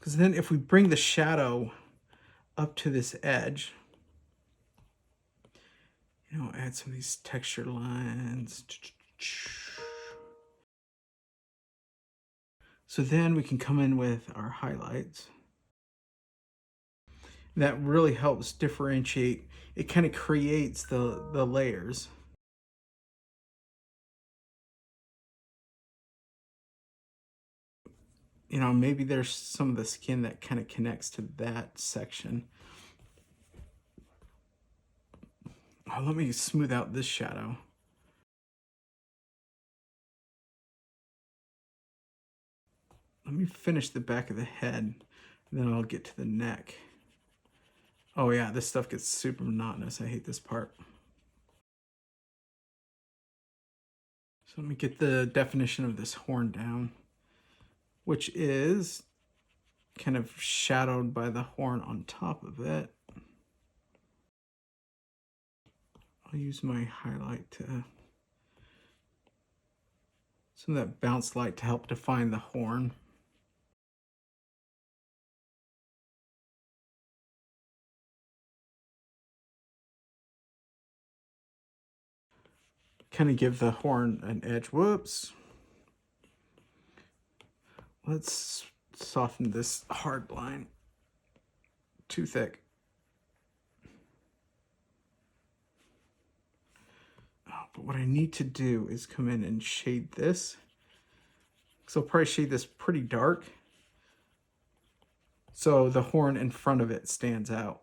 Because then if we bring the shadow up to this edge, add some of these texture lines. So then we can come in with our highlights. That really helps differentiate. It kind of creates the layers. Maybe there's some of the skin that kind of connects to that section. Oh, let me smooth out this shadow. Let me finish the back of the head, then I'll get to the neck. Oh yeah, this stuff gets super monotonous. I hate this part. So let me get the definition of this horn down, which is kind of shadowed by the horn on top of it. I'll use my highlight to some of that bounce light to help define the horn. Kind of give the horn an edge. Whoops. Let's soften this hard line. Too thick. Oh, but what I need to do is come in and shade this. So I'll probably shade this pretty dark, so the horn in front of it stands out.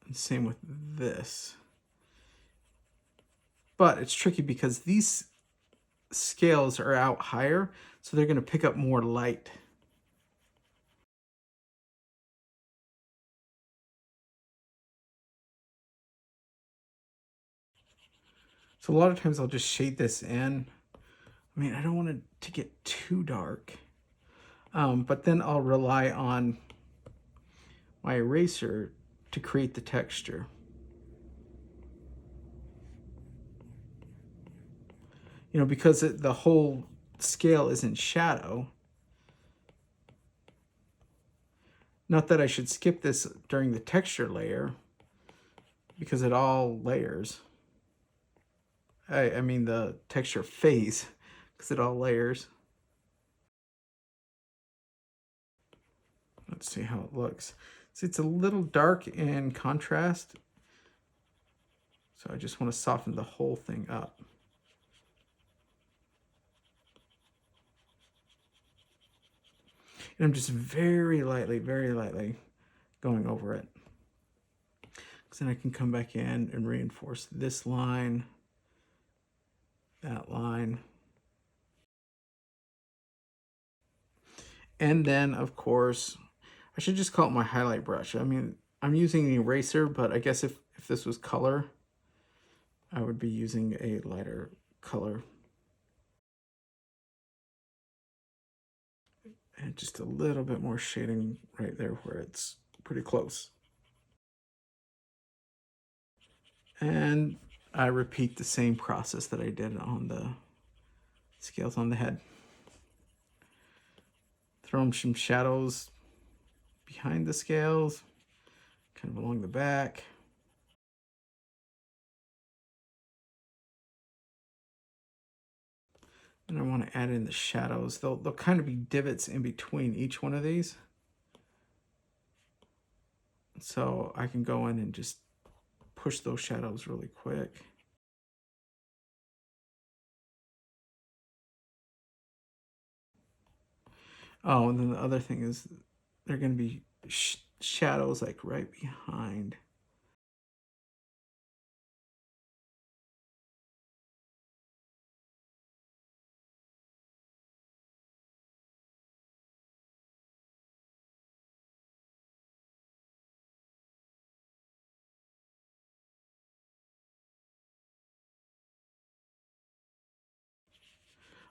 And same with this. But it's tricky because these scales are out higher, so they're going to pick up more light. So a lot of times I'll just shade this in. I mean, I don't want it to get too dark. But then I'll rely on my eraser to create the texture. Because the whole scale is in shadow. Not that I should skip this during the texture layer, because it all layers. I mean the texture phase, because it all layers. Let's see how it looks. See, it's a little dark in contrast, so I just want to soften the whole thing up. And I'm just very lightly going over it. Because then I can come back in and reinforce this line, that line. And then, of course, I should just call it my highlight brush. I mean, I'm using an eraser, but I guess if this was color, I would be using a lighter color. And just a little bit more shading right there where it's pretty close. And I repeat the same process that I did on the scales on the head. Throw some shadows behind the scales, kind of along the back. And I want to add in the shadows. They'll kind of be divots in between each one of these. So I can go in and just push those shadows really quick. Oh, and then the other thing is they're going to be shadows like right behind.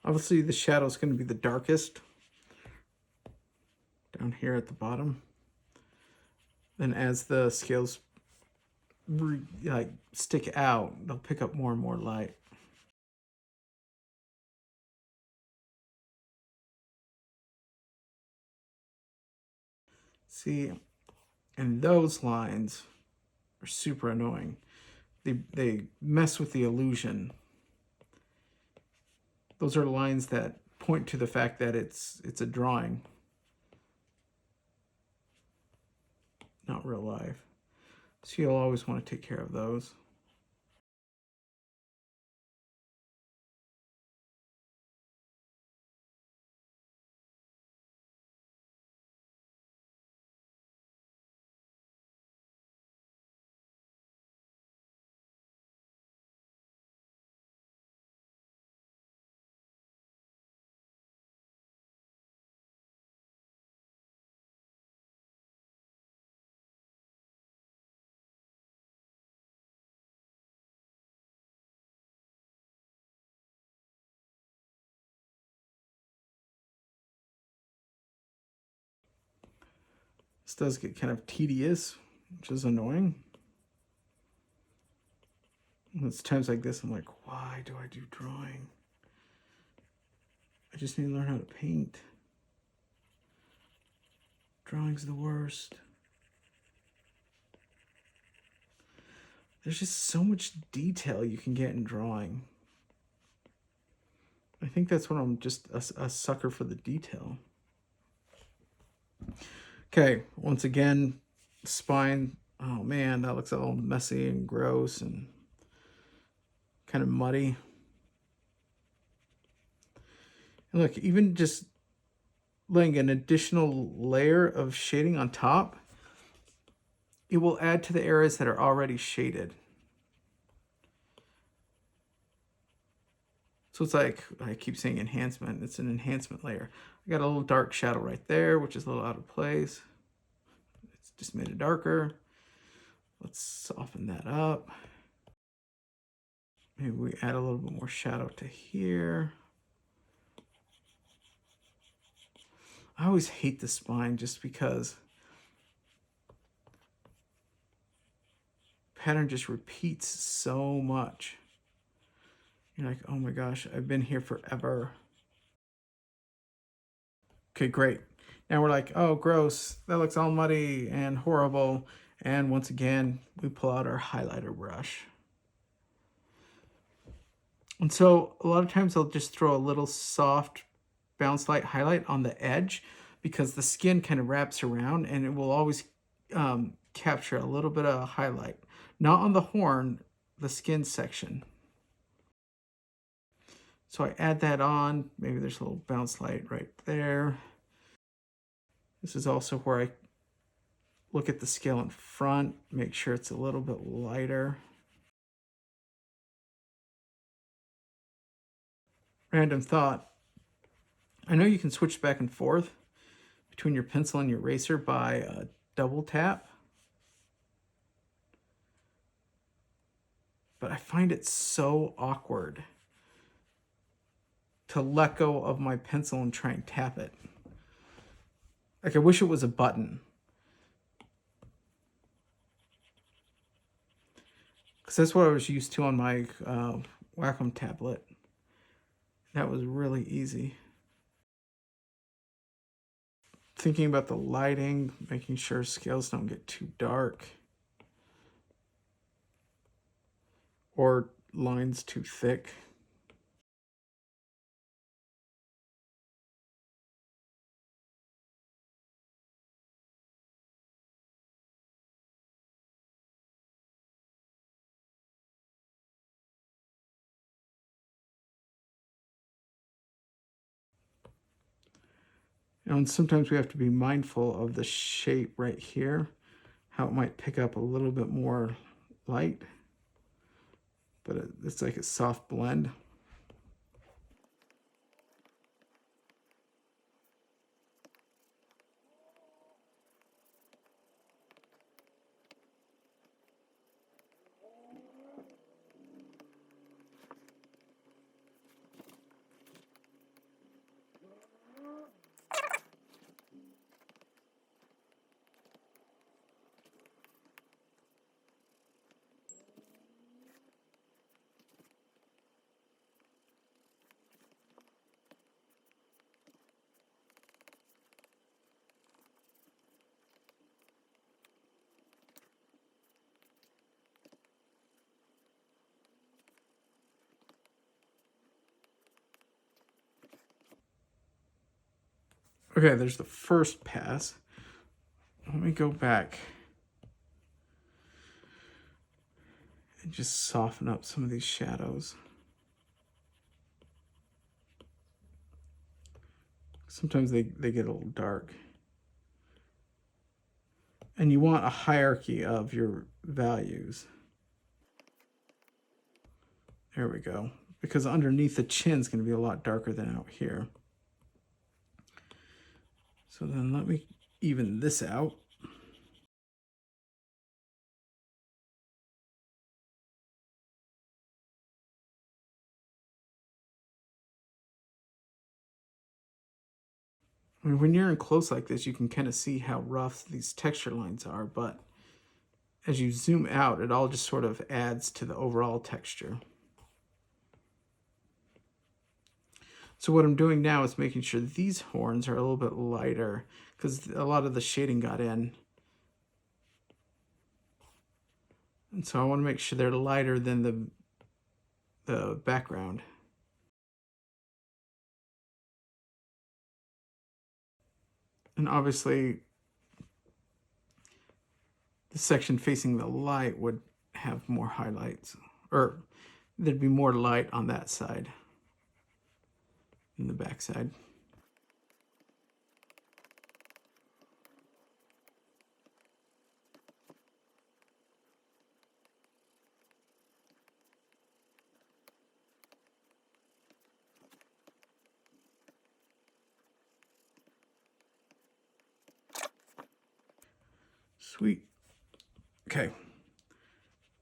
Obviously, the shadow is going to be the darkest down here at the bottom. Then as the scales stick out, they'll pick up more and more light. See, and those lines are super annoying. They mess with the illusion. Those are lines that point to the fact that it's a drawing, not real life. So you'll always want to take care of those. This does get kind of tedious, which is annoying. And it's times like this I'm like, why do I do drawing? I just need to learn how to paint. Drawing's the worst. There's just so much detail you can get in drawing. I think that's when I'm just a sucker for the detail. Okay, once again, spine. Oh man, that looks all messy and gross and kind of muddy. And look, even just laying an additional layer of shading on top, it will add to the areas that are already shaded. So it's like, I keep saying enhancement, it's an enhancement layer. I got a little dark shadow right there, which is a little out of place. It's just made it darker. Let's soften that up. Maybe we add a little bit more shadow to here. I always hate the spine just because pattern just repeats so much. You're like, oh my gosh, I've been here forever. Okay, great. Now we're like, oh, gross. That looks all muddy and horrible. And once again, we pull out our highlighter brush. And so a lot of times I'll just throw a little soft bounce light highlight on the edge because the skin kind of wraps around and it will always capture a little bit of highlight. Not on the horn, the skin section. So I add that on. Maybe there's a little bounce light right there. This is also where I look at the scale in front, make sure it's a little bit lighter. Random thought. I know you can switch back and forth between your pencil and your eraser by a double tap. But I find it so awkward to let go of my pencil and try and tap it. Like I wish it was a button. Because that's what I was used to on my Wacom tablet. That was really easy. Thinking about the lighting, making sure scales don't get too dark. Or lines too thick. And sometimes we have to be mindful of the shape right here, how it might pick up a little bit more light, but it's like a soft blend. Okay, there's the first pass. Let me go back and just soften up some of these shadows. Sometimes they get a little dark. And you want a hierarchy of your values. There we go. Because underneath the chin is going to be a lot darker than out here. So then let me even this out. I mean, when you're in close like this, you can kind of see how rough these texture lines are, but as you zoom out, it all just sort of adds to the overall texture. So what I'm doing now is making sure these horns are a little bit lighter because a lot of the shading got in. And so I want to make sure they're lighter than the background. And obviously, the section facing the light would have more highlights, or there'd be more light on that side than the back side. Sweet. Okay.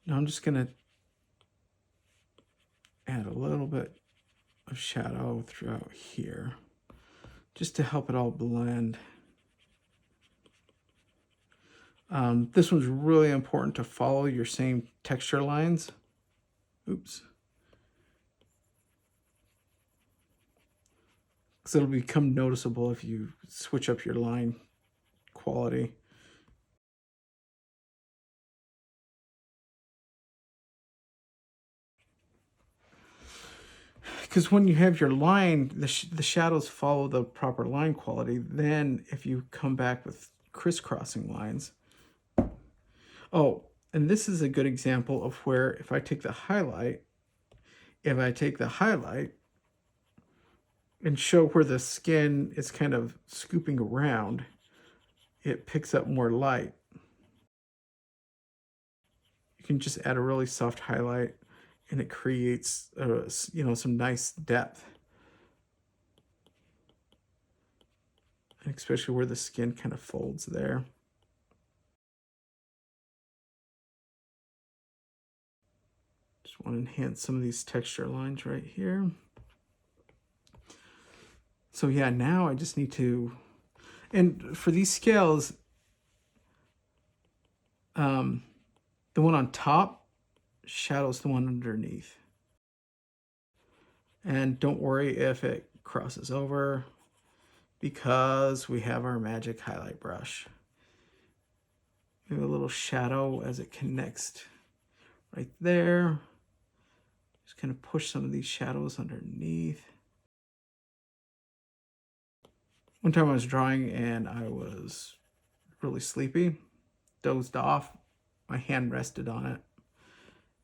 Now I'm just going to add a little bit of shadow throughout here just to help it all blend. This one's really important to follow your same texture lines. Oops. Because it'll become noticeable if you switch up your line quality. Because when you have your line, the shadows follow the proper line quality. Then if you come back with crisscrossing lines. Oh, and this is a good example of where if I take the highlight and show where the skin is kind of scooping around, it picks up more light. You can just add a really soft highlight and it creates some nice depth. Especially where the skin kind of folds there. Just want to enhance some of these texture lines right here. So yeah, now I just need to, and for these scales, the one on top shadows the one underneath. And don't worry if it crosses over because we have our magic highlight brush. Maybe a little shadow as it connects right there. Just kind of push some of these shadows underneath. One time I was drawing and I was really sleepy, dozed off, my hand rested on it,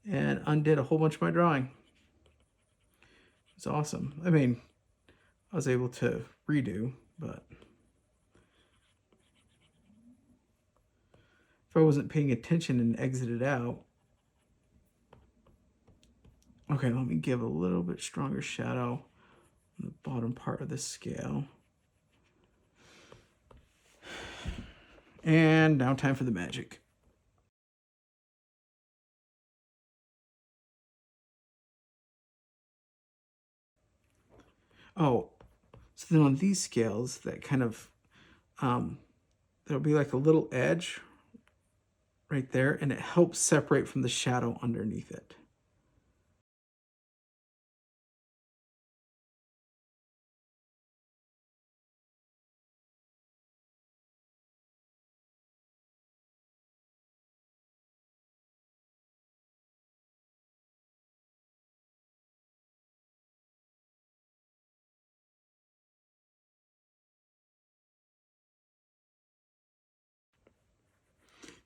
and undid a whole bunch of my drawing. It's awesome. I mean, I was able to redo, but if I wasn't paying attention and exited out. Okay, let me give a little bit stronger shadow on the bottom part of the scale. And now time for the magic. Oh, so then on these scales, that kind of, there'll be like a little edge right there, and it helps separate from the shadow underneath it.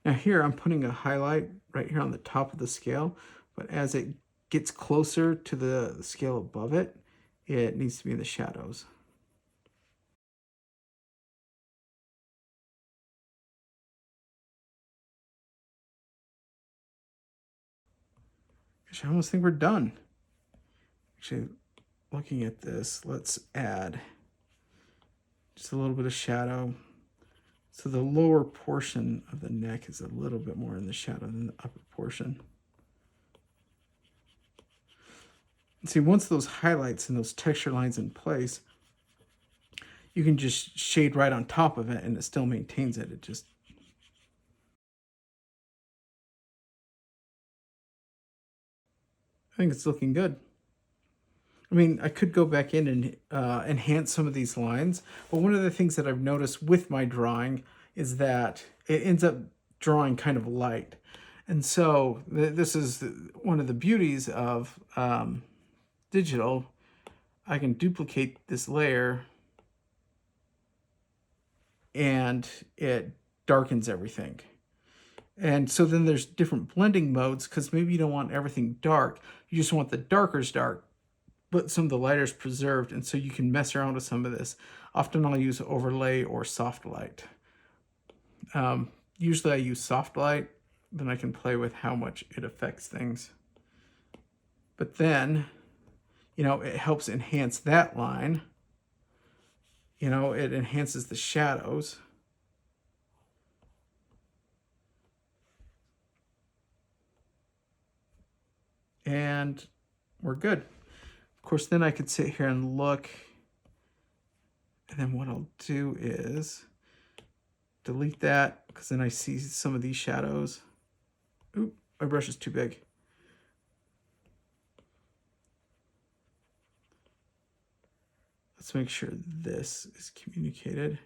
Now here I'm putting a highlight right here on the top of the scale, but as it gets closer to the scale above it, it needs to be in the shadows. Actually, I almost think we're done. Actually, looking at this, let's add just a little bit of shadow. So the lower portion of the neck is a little bit more in the shadow than the upper portion. And see, once those highlights and those texture lines in place, you can just shade right on top of it and it still maintains it. I think it's looking good. I mean, I could go back in and enhance some of these lines, but one of the things that I've noticed with my drawing is that it ends up drawing kind of light. And so this is one of the beauties of digital. I can duplicate this layer and it darkens everything. And so then there's different blending modes because maybe you don't want everything dark. You just want the darkers dark, but some of the lighters preserved. And so you can mess around with some of this. Often I'll use overlay or soft light. Usually I use soft light, then I can play with how much it affects things. But then, you know, it helps enhance that line. You know, it enhances the shadows. And we're good. Of course, then I could sit here and look. And then what I'll do is delete that because then I see some of these shadows. Oop, my brush is too big. Let's make sure this is communicated.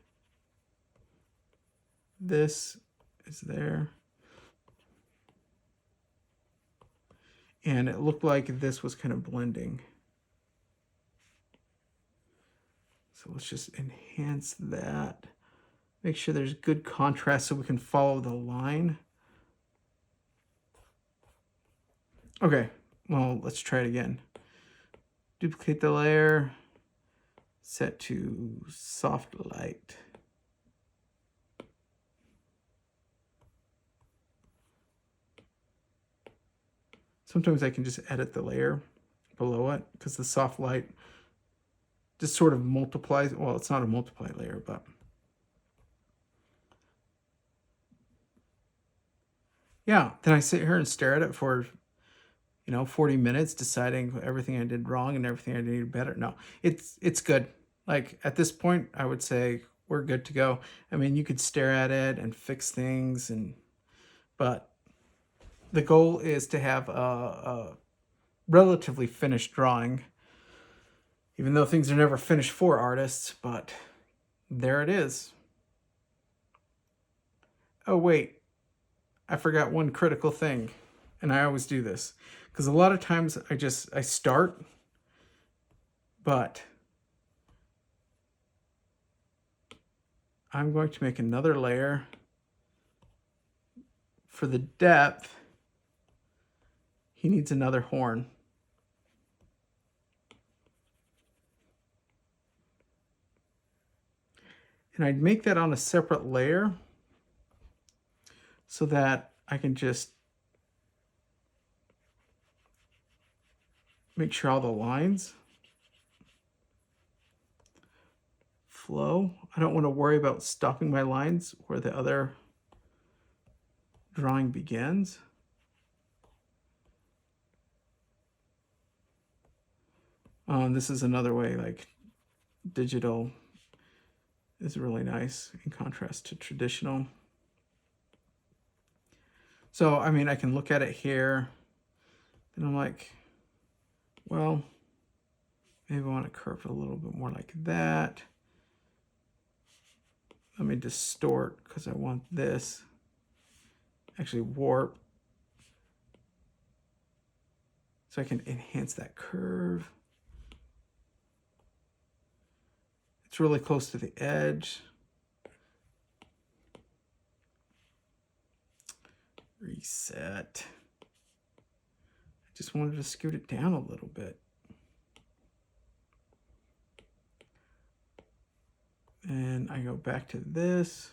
This is there. And it looked like this was kind of blending. So let's just enhance that. Make sure there's good contrast so we can follow the line. Okay, well, let's try it again. Duplicate the layer, set to soft light. Sometimes I can just edit the layer below it because the soft light just sort of multiplies. Well, it's not a multiply layer, but yeah, then I sit here and stare at it for, 40 minutes deciding everything I did wrong and everything I needed better. No, it's good. Like at this point, I would say we're good to go. I mean, you could stare at it and fix things, but the goal is to have a relatively finished drawing, even though things are never finished for artists, but there it is. Oh, wait, I forgot one critical thing, and I always do this because a lot of times I start, but I'm going to make another layer for the depth. He needs another horn. And I'd make that on a separate layer so that I can just make sure all the lines flow. I don't want to worry about stopping my lines where the other drawing begins. This is another way, like digital is really nice in contrast to traditional. So, I mean, I can look at it here and I'm like, well, maybe I want to curve it a little bit more like that. Let me distort because I want this. Actually warp. So I can enhance that curve. It's really close to the edge. reset. I just wanted to scoot it down a little bit. And I go back to this.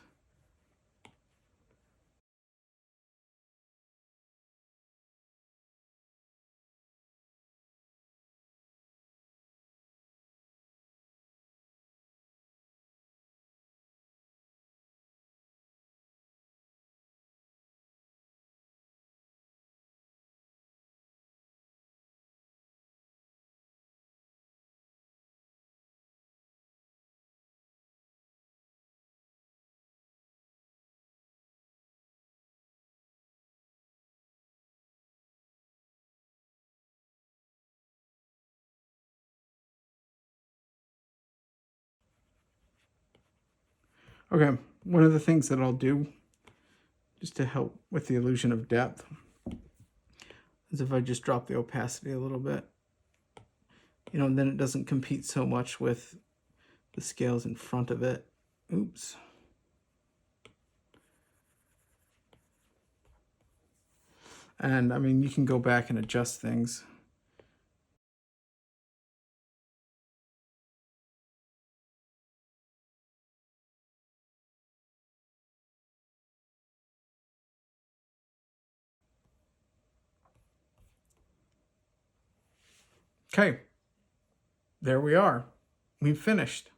Okay, one of the things that I'll do just to help with the illusion of depth is if I just drop the opacity a little bit, you know, and then it doesn't compete so much with the scales in front of it. Oops. And I mean, you can go back and adjust things. Okay, there we are. We've finished.